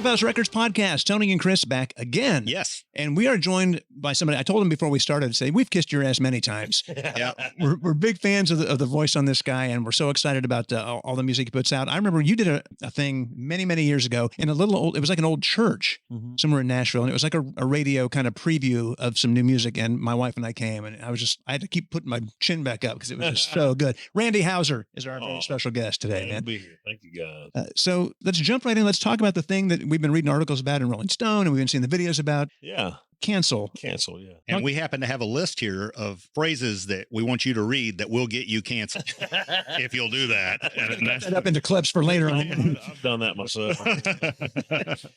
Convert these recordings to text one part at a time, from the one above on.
Flophouse Records podcast. Tony and Chris back again. Yes. And we are joined by somebody. I told him before we started to say, we've kissed your ass many times. Yeah. We're big fans of the voice on this guy, and we're so excited about all the music he puts out. I remember you did a thing many, many years ago in a little old, it was like an old church somewhere in Nashville. And it was like a radio kind of preview of some new music. And my wife and I came, and I had to keep putting my chin back up because it was just so good. Randy Houser is our very special guest today, man. Be here. Thank you, guys. So let's jump right in. Let's talk about the thing that we've been reading articles about in Rolling Stone, and we've been seeing the videos about. Yeah. Cancel, yeah. And we happen to have a list here of phrases that we want you to read that will get you canceled if you'll do that. And that's up into clips for later on. I've done that myself.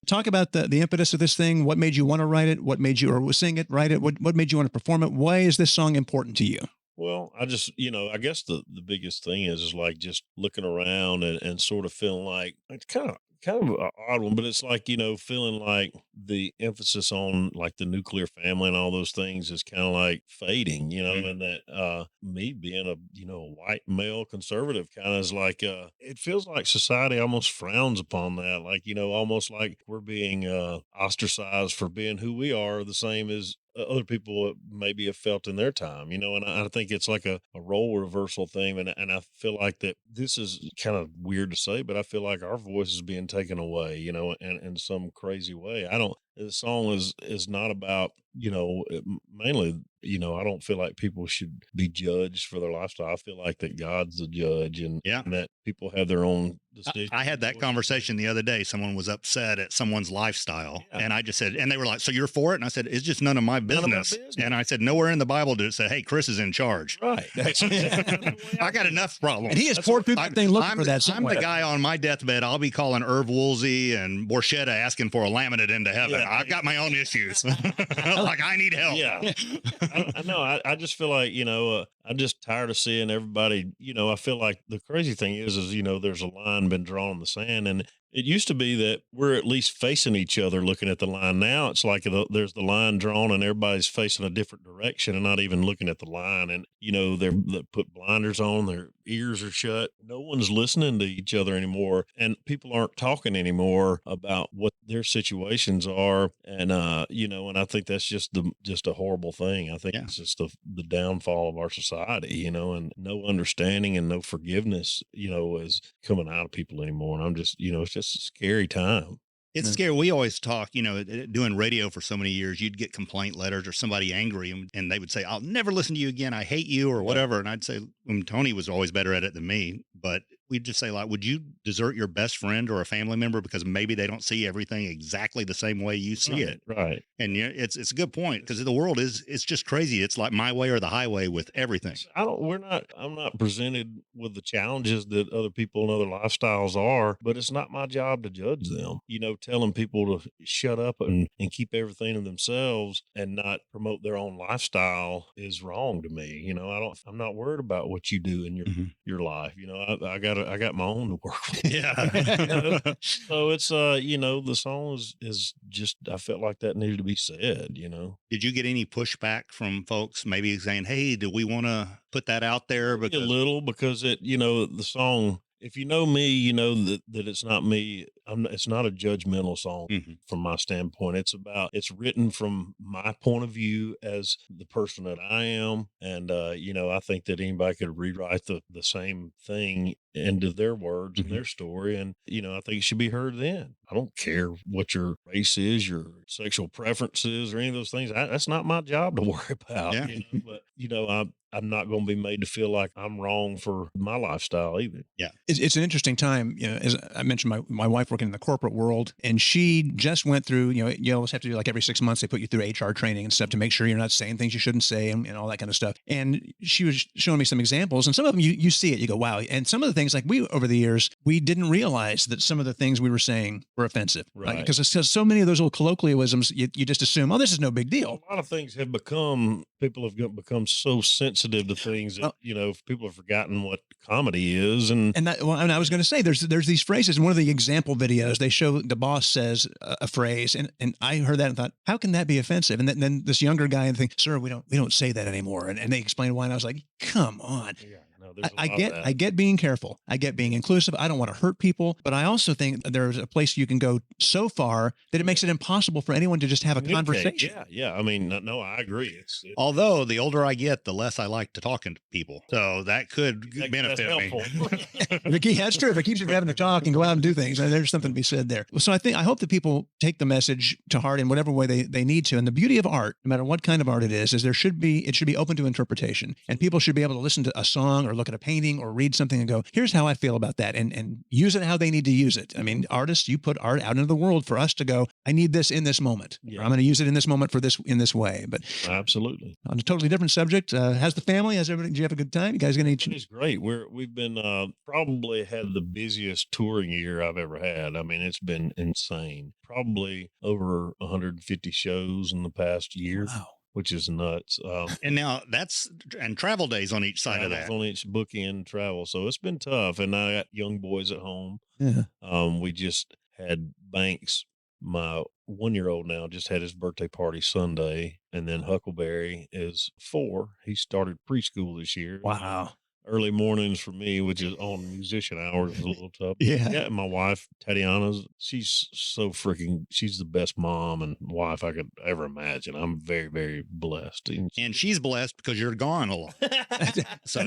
Talk about the impetus of this thing. What made you want to write it? What made you, or sing it, write it? What made you want to perform it? Why is this song important to you? Well, I just, I guess the biggest thing is like just looking around and sort of feeling like it's kind of an odd one, but it's like, feeling like the emphasis on like the nuclear family and all those things is kind of like fading, and that me being a, white male conservative kind of is like, it feels like society almost frowns upon that. Like, almost like we're being ostracized for being who we are, the same as other people maybe have felt in their time, and I think it's like a role reversal thing. And I feel like that this is kind of weird to say, but I feel like our voice is being taken away, in some crazy way. The song is not about, mainly, I don't feel like people should be judged for their lifestyle. I feel like that God's the judge and that people have their own decisions. I had that conversation the other day. Someone was upset at someone's lifestyle. Yeah. And I just said, and they were like, so you're for it? And I said, it's just none of my business. And I said, nowhere in the Bible did it say, hey, Chris is in charge. Right. I got enough problems. And he has poor people looking for that. I'm the guy on my deathbed. I'll be calling Irv Woolsey and Borchetta asking for a laminate into heaven. Yeah. I've got my own issues. Like I need help. Yeah. I know. I just feel like, I'm just tired of seeing everybody, I feel like the crazy thing is, there's a line been drawn in the sand, and it used to be that we're at least facing each other looking at the line. Now it's like there's the line drawn and everybody's facing a different direction and not even looking at the line. And, they put blinders on, their ears are shut. No one's listening to each other anymore. And people aren't talking anymore about what their situations are. And, and I think that's just a horrible thing. I think it's just the downfall of our society, and no understanding and no forgiveness, is coming out of people anymore. And I'm just, it's just a scary time. It's scary. We always talk, doing radio for so many years, you'd get complaint letters or somebody angry and they would say, I'll never listen to you again. I hate you or whatever. And I'd say, Tony was always better at it than me, but we'd just say like, would you desert your best friend or a family member because maybe they don't see everything exactly the same way you see it? Right. And it's a good point because the world it's just crazy. It's like my way or the highway with everything. I'm not presented with the challenges that other people and other lifestyles are, but it's not my job to judge them. Telling people to shut up and keep everything to themselves and not promote their own lifestyle is wrong to me. I'm not worried about what you do in your life. I got my own to work with. Yeah. So it's, the song is just, I felt like that needed to be said, Did you get any pushback from folks maybe saying, hey, do we want to put that out there? Because a little, because the song, if you know me, you know that it's not me. It's not a judgmental song from my standpoint. It's written from my point of view as the person that I am. And, I think that anybody could rewrite the same thing into their words and their story. And, I think it should be heard then. I don't care what your race is, your sexual preferences or any of those things. That's not my job to worry about. Yeah. But, I'm not going to be made to feel like I'm wrong for my lifestyle either. Yeah. It's an interesting time. As I mentioned, my wife working in the corporate world, and she just went through, you always have to do like every 6 months, they put you through HR training and stuff to make sure you're not saying things you shouldn't say and all that kind of stuff. And she was showing me some examples, and some of them you see it, you go, wow. And some of the things like over the years, we didn't realize that some of the things we were saying were offensive. Right. Because so many of those little colloquialisms, you just assume, oh, this is no big deal. A lot of things people have become so sensitive to things that, people have forgotten what comedy is. And I was going to say, there's these phrases in one of the example videos, they show the boss says a phrase, and I heard that and thought, how can that be offensive? And then this younger guy and think, sir, we don't say that anymore. And they explained why. And I was like, come on. Yeah. No, there's a I lot get of I that. get being careful. I get being inclusive. I don't want to hurt people, but I also think there's a place you can go so far that it makes it impossible for anyone to just have a Communicate. conversation. Yeah. I mean, no, I agree. Although the older I get, the less I like to talking to people. So that could That's benefit me. helpful. That's true. If it keeps you from having to talk and go out and do things, there's something to be said there. So I hope that people take the message to heart in whatever way they need to. And the beauty of art, no matter what kind of art it is it should be open to interpretation. And people should be able to listen to a song or look at a painting or read something and go, here's how I feel about that, and use it how they need to use it. I mean, artists, you put art out into the world for us to go, I need this in this moment. Yeah. Or I'm going to use it in this moment in this way. But Absolutely. on a totally different subject, how's the family? How's everybody? Did you have a good time? You guys going to It's great. We've been probably had the busiest touring year I've ever had. I mean, it's been insane. Probably over 150 shows in the past year. Wow. Which is nuts. And now and travel days on each side of that. On each bookend travel. So it's been tough. And I got young boys at home. Yeah. We just had Banks, my 1-year-old now, just had his birthday party Sunday. And then Huckleberry is 4. He started preschool this year. Wow. Early mornings for me, which is on musician hours, is a little tough. Yeah. Yeah. And my wife, Tatiana's, she's the best mom and wife I could ever imagine. I'm very, very blessed. And she's blessed because you're gone a lot. So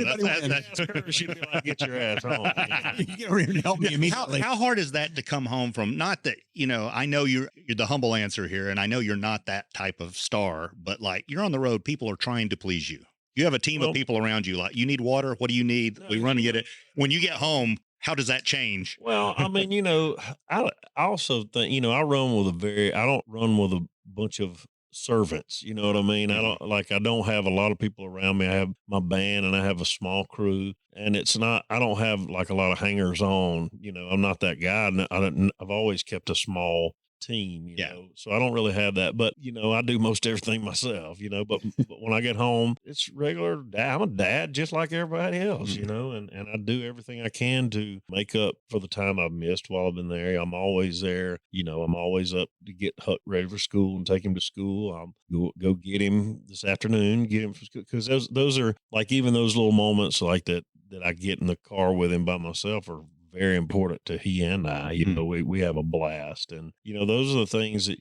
she'd be like, get your ass home. You get over here and help me immediately. How hard is that to come home from? Not that, I know you're the humble answer here, and I know you're not that type of star, but like you're on the road, people are trying to please you. You have a team of people around you. Like, you need water. What do you need? We run and get it. When you get home, how does that change? Well, I mean, I also think, I don't run with a bunch of servants. You know what I mean? I don't have a lot of people around me. I have my band and I have a small crew, and I don't have like a lot of hangers on. I'm not that guy. I've always kept a small team, so I don't really have that, but I do most everything myself, but when I get home, it's regular I'm a dad just like everybody else, and I do everything I can to make up for the time I've missed while I've been there. I'm always there, I'm always up to get Huck ready for school and take him to school. I'll go get him this afternoon, get him from school, because those are like, even those little moments like that I get in the car with him by myself are very important to he and I. We have a blast, and those are the things that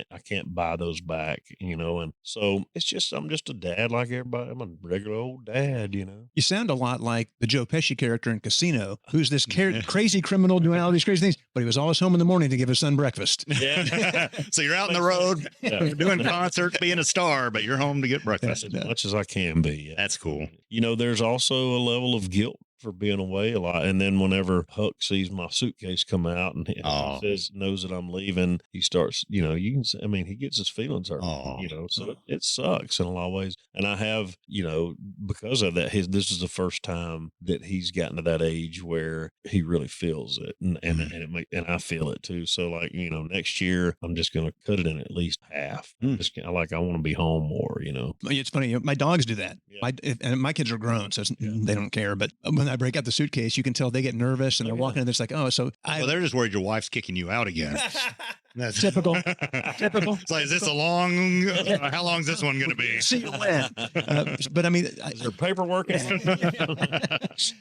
I can't buy those back, and so I'm just a dad like everybody. I'm a regular old dad. You sound a lot like the Joe Pesci character in Casino, who's this crazy criminal doing all these crazy things, but he was always home in the morning to give his son breakfast. Yeah. So you're out on the road, doing concerts, being a star, but you're home to get breakfast. As much as I can be. Yeah. That's cool. There's also a level of guilt for being away a lot. And then whenever Huck sees my suitcase come out and he knows that I'm leaving, he starts, he gets his feelings hurt, so it sucks in a lot of ways. And I have, because of that, this is the first time that he's gotten to that age where he really feels it. And I feel it too. So like, next year I'm just going to cut it in at least half. I want to be home more, It's funny. My dogs do that. Yeah. And my kids are grown, so they don't care. But when I break out the suitcase, you can tell they get nervous and they're walking in. It's like, they're just worried your wife's kicking you out again. That's typical. It's like, is this how long is this one going to be? See you when. But I mean, is there paperwork?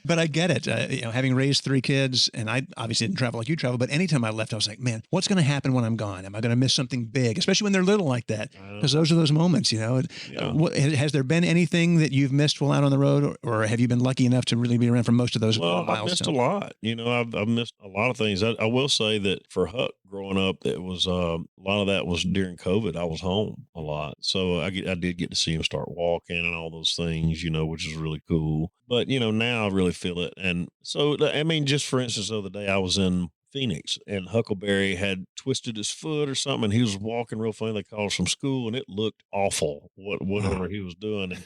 But I get it. Having raised 3 kids, and I obviously didn't travel like you travel, but anytime I left, I was like, man, what's going to happen when I'm gone? Am I going to miss something big? Especially when they're little like that, because those are those moments, Has there been anything that you've missed while out on the road, or have you been lucky enough to really be around for most of those milestones? I've missed a lot. I've missed a lot of things. I will say that for Huck growing up, it was a lot of that was during COVID. I was home a lot, so I did get to see him start walking and all those things, which is really cool. But now I really feel it, and so just for instance, the other day I was in Phoenix and Huckleberry had twisted his foot or something, and he was walking real funny. They called us from school, and it looked awful whatever he was doing,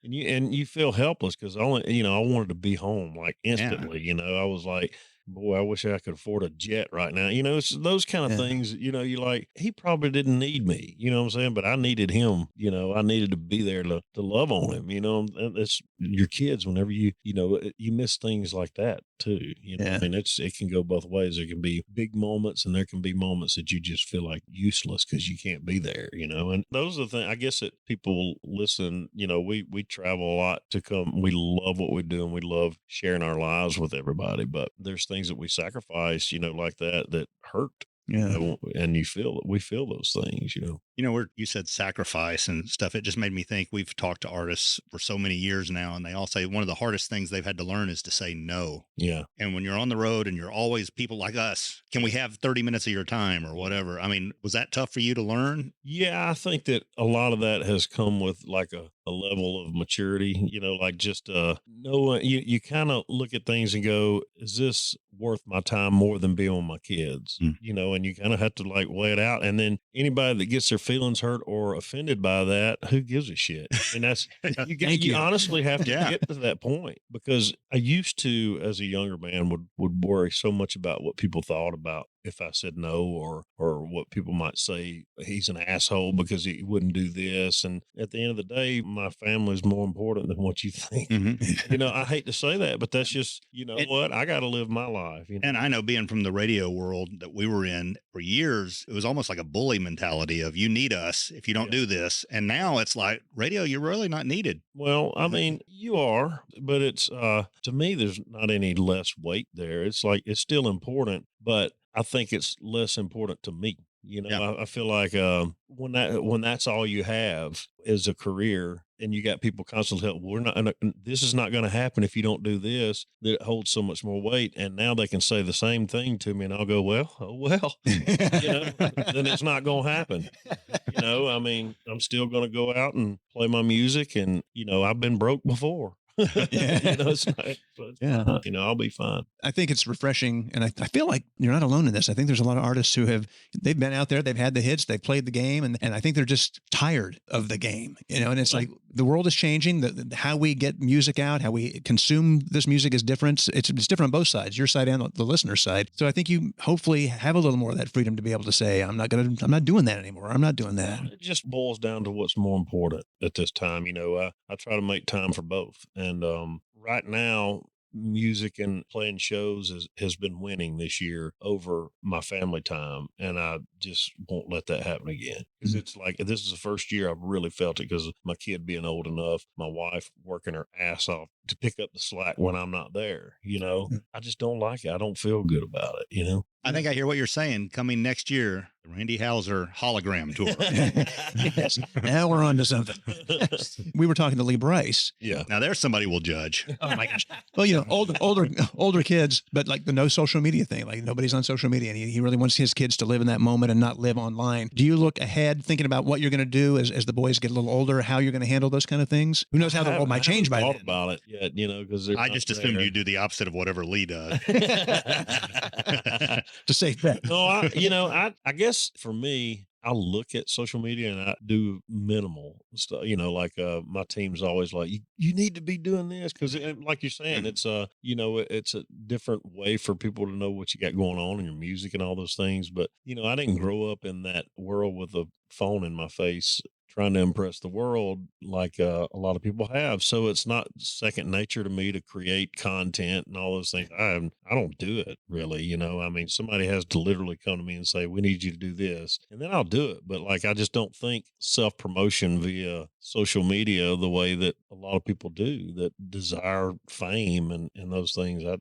and you feel helpless because I wanted to be home like instantly. I was like, boy, I wish I could afford a jet right now. It's those kind of things, you're like, he probably didn't need me, you know what I'm saying? But I needed him, I needed to be there to love on him, and it's your kids whenever you miss things like that too. You know, Yeah. I mean, it can go both ways. There can be big moments, and there can be moments that you just feel like useless because you can't be there. You know, and those are the things. I guess that people listen. You know, we travel a lot to come. We love what we do, and we love sharing our lives with everybody. But there's things that we sacrifice. You know, like that hurt. Yeah. You know, and we feel those things. You know. You know, where you said sacrifice and stuff, it just made me think we've talked to artists for so many years now, and they all say one of the hardest things they've had to learn is to say no. Yeah. And when you're on the road and you're always people like us, can we have 30 minutes of your time or whatever? I mean, was that tough for you to learn? Yeah, I think that a lot of that has come with like a level of maturity, you know, like just knowing you kind of look at things and go, is this worth my time more than being with my kids? You know, and you kind of have to like weigh it out. And then anybody that gets their feelings hurt or offended by that, who gives a shit? And that's you honestly have to get to that point, because I used to, as a younger man, would worry so much about what people thought about if I said no, or what people might say, he's an asshole because he wouldn't do this. And at the end of the day, my family is more important than what you think. You know, I hate to say that, but that's just, you know what, I got to live my life. You know? And I know, being from the radio world that we were in for years, it was almost like a bully mentality of, you need us if you don't do this. And now it's like, radio, you're really not needed. Well, I mean, you are, but it's, to me, there's not any less weight there. It's like, it's still important, but I think it's less important to me. You know, I feel like when that's all you have is a career, and you got people constantly telling, this is not going to happen if you don't do this, that it holds so much more weight. And now they can say the same thing to me, and I'll go, well, you know, then it's not going to happen. You know, I mean, I'm still going to go out and play my music, and, you know, I've been broke before. You know, it's not, you know, I'll be fine. I think it's refreshing, and I feel like you're not alone in this. I think there's a lot of artists who they've been out there, they've had the hits, they've played the game, and I think they're just tired of the game, you know. And it's like the world is changing. How we get music out, how we consume this music is different. It's different on both sides, your side and the listener's side. So I think you hopefully have a little more of that freedom to be able to say, I'm not doing that anymore. I'm not doing that. It just boils down to what's more important at this time. You know, I try to make time for both. And right now, music and playing shows has been winning this year over my family time. And I just won't let that happen again. Because it's like, this is the first year I've really felt it, because of my kid being old enough, my wife working her ass off to pick up the slack when I'm not there. You know, I just don't like it. I don't feel good about it, you know? I think I hear what you're saying. Coming next year, the Randy Houser hologram tour. Yes. Now we're on to something. We were talking to Lee Brice. Yeah. Now there's somebody will judge. Oh my gosh. Well, you know, older kids, but like the no social media thing, like nobody's on social media, and he really wants his kids to live in that moment and not live online. Do you look ahead thinking about what you're going to do as the boys get a little older, how you're going to handle those kind of things? Who knows how the world might change by then? I haven't thought about it yet, you know, because I just assumed you do the opposite of whatever Lee does. To safe bet. No, I guess for me, I look at social media and I do minimal stuff, you know, like my team's always like, you need to be doing this, because like you're saying, it's you know, it's a different way for people to know what you got going on in your music and all those things. But, you know, I didn't grow up in that world with a phone in my face trying to impress the world like a lot of people have. So it's not second nature to me to create content and all those things. I don't do it really, you know. I mean, somebody has to literally come to me and say, we need you to do this, and then I'll do it. But like, I just don't think self-promotion via social media the way that a lot of people do that desire fame and those things. I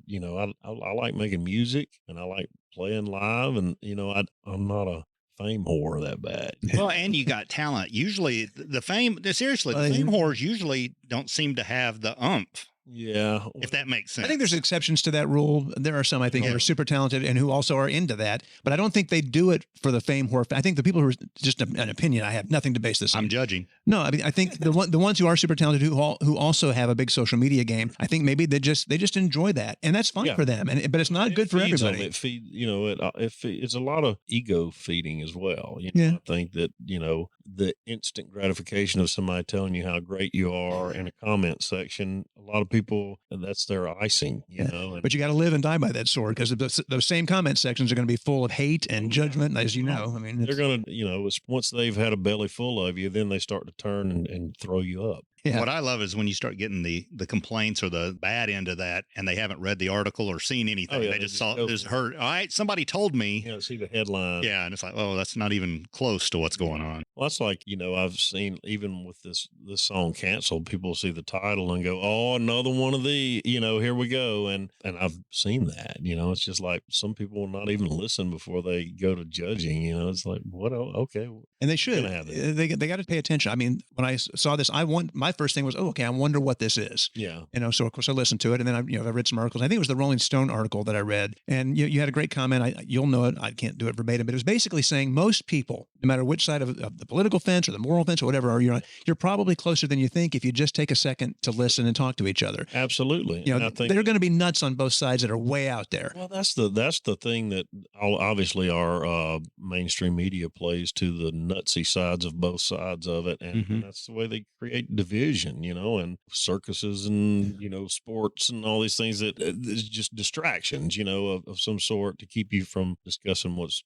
like making music, and I like playing live, and, you know, I'm not a fame whore that bad. Well, and you got talent. Usually the fame whores usually don't seem to have the umph. Yeah. If that makes sense. I think there's exceptions to that rule. There are some, I think, who are super talented and who also are into that, but I don't think they do it for the fame whore. I think the people who are just an opinion, I have nothing to base this on. I'm judging. No, I mean, I think the ones who are super talented, who also have a big social media game, I think maybe they just enjoy that, and that's fine for them. But it's not good for everybody. It's a lot of ego feeding as well. You know, I think that, you know, the instant gratification of somebody telling you how great you are in a comment section, a lot of people, that's their icing, you know. But you got to live and die by that sword, because those same comment sections are going to be full of hate and judgment, as you know. I mean, they're going to, you know, once they've had a belly full of you, then they start to turn and throw you up. Yeah. What I love is when you start getting the complaints or the bad end of that, and they haven't read the article or seen anything. Oh, yeah, they they just just go just for it. heard. All right, somebody told me. See the headline. Yeah, and it's like, oh, that's not even close to what's going on. Well, that's like, I've seen even with this song canceled, people see the title and go, "Oh, another one of the, here we go." And I've seen that, it's just like some people will not even listen before they go to judging. It's like, what? Okay, And they should. have this. They got to pay attention. I mean, when I saw this, my first thing was, oh, okay, I wonder what this is. Yeah. So of course I listened to it, and then I read some articles. I think it was the Rolling Stone article that I read, and you had a great comment. You'll know it. I can't do it verbatim, but it was basically saying most people, no matter which side of the political fence or the moral fence or whatever, you're probably closer than you think if you just take a second to listen and talk to each other. Absolutely. I think there are going to be nuts on both sides that are way out there. Well, that's the thing that obviously our mainstream media plays to the nutsy sides of both sides of it, and that's the way they create division, and circuses and sports and all these things that is just distractions, of some sort to keep you from discussing what's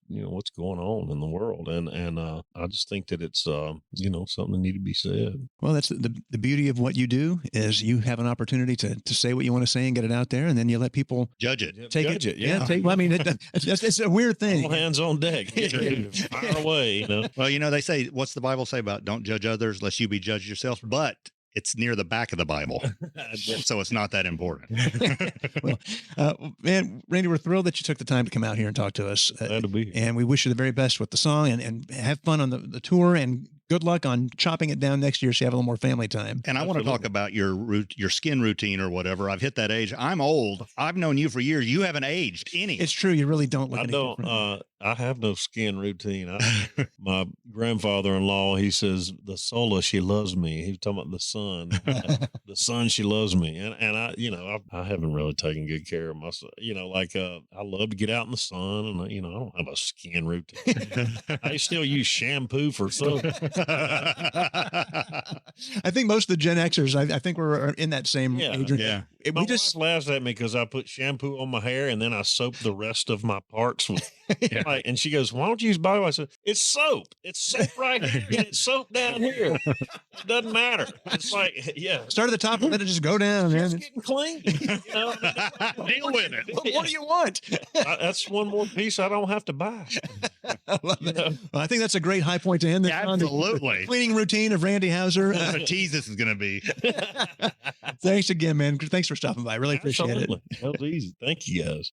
going on in the world, and I just think that it's something that need to be said. Well, that's the beauty of what you do is you have an opportunity to say what you want to say and get it out there, and then you let people judge it. Take Judge it. Yeah. It's a weird thing. All hands on deck. Fire away. Well, they say, what's the Bible say about don't judge others lest you be judged yourself? But it's near the back of the Bible, so it's not that important. Well, man, Randy, we're thrilled that you took the time to come out here and talk to us. Glad to be here. And we wish you the very best with the song and have fun on the tour, and good luck on chopping it down next year so you have a little more family time. And I want to talk about your skin routine or whatever. I've hit that age. I'm old. I've known you for years. You haven't aged any. It's true. You really don't look I any don't. different. I have no skin routine. My grandfather-in-law, he says, the sola, she loves me. He was talking about the sun. The sun, she loves me. And I haven't really taken good care of myself. I love to get out in the sun, and I don't have a skin routine. I still use shampoo for soap. I think most of the Gen Xers, I think we're in that same age. Yeah. My wife laughs at me because I put shampoo on my hair and then I soap the rest of my parts with. And she goes, "Why don't you use body wash?" I said, "It's soap. It's soap right here. And it's soap down here. It doesn't matter." It's like, start at the top and let it just go down. It's Man. getting clean. Deal with it. What do you want? That's one more piece I don't have to buy. I love it. Well, I think that's a great high point to end this on. Absolutely. Cleaning routine of Randy Houser. What a tease this is going to be. Thanks again, man. Thanks for stopping by. I really appreciate it. That was easy. Thank you, guys.